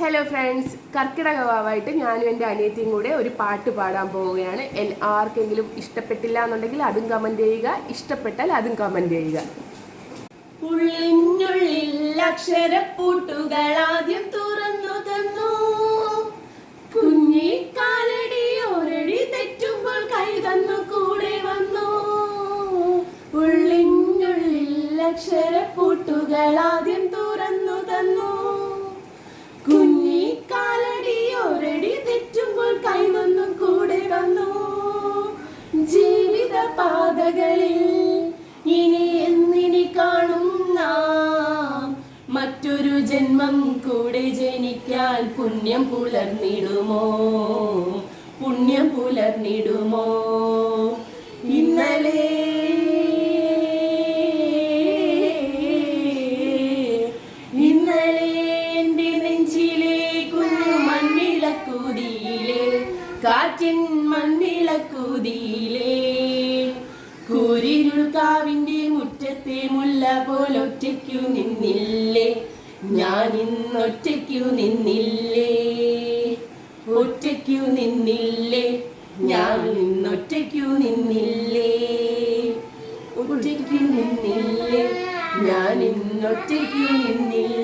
Hello friends, കർക്കിടക വാവായിട്ട് ഞാനും എൻ്റെ അനിയത്തിയും കൂടെ ഒരു പാട്ട് പാടാൻ പോവുകയാണ്. ആർക്കെങ്കിലും ഇഷ്ടപ്പെട്ടില്ല എന്നുണ്ടെങ്കിൽ അതും കമൻറ്റ് ചെയ്യുക, ഇഷ്ടപ്പെട്ടാൽ അതും കമൻറ്റ് ചെയ്യുക. ഉള്ളിനുള്ളിൽ അക്ഷരപ്പൂട്ടുകൾ ആദ്യം തുറന്നു തന്നു. കുഞ്ഞിക്കാലടി ഒരടി തെറ്റുമ്പോൾ കൈ തന്നു കൂടെ വന്നു. ഉള്ളിനുള്ളിൽ അക്ഷരപ്പൂട്ടുകൾ ആദ്യം തുറന്നു തന്നു. കുഞ്ഞിക്കാലടി ഒരടി തെറ്റുമ്പോൾ കൈ തന്നു കൂടെ വന്നു. ജീവിത പാതകളിൽ ഇനി എന്നിനി കാണും നാം. മറ്റൊരു ജന്മം കൂടെ ജനിക്കാൻ പുണ്യം പുലർന്നിടുമോ, പുണ്യം പുലർന്നിടുമോ. ഇന്നലെ എന്റെ നെഞ്ചിലെ കുഞ്ഞു മണ്ണിളക്കൂതിയിലെ, കാറ്റിൻ മണ്ണിളക്കൂതിയിലെ, കൂരിരുൾ കാവിന്റെ മുറ്റത്തെ മുല്ല പോലൊറ്റയ്ക്കു നിന്നില്ലേ, ഞാൻ ഇന്നൊറ്റയ്ക്കു നിന്നില്ലേ, ഒറ്റയ്ക്കു നിന്നില്ലേ, ഞാൻ ഇന്നൊറ്റയ്ക്കു നിന്നില്ലേ, ഒറ്റയ്ക്കു നിന്നില്ലേ, ഞാൻ ഇന്നൊറ്റയ്ക്കു നിന്നില്ലേ.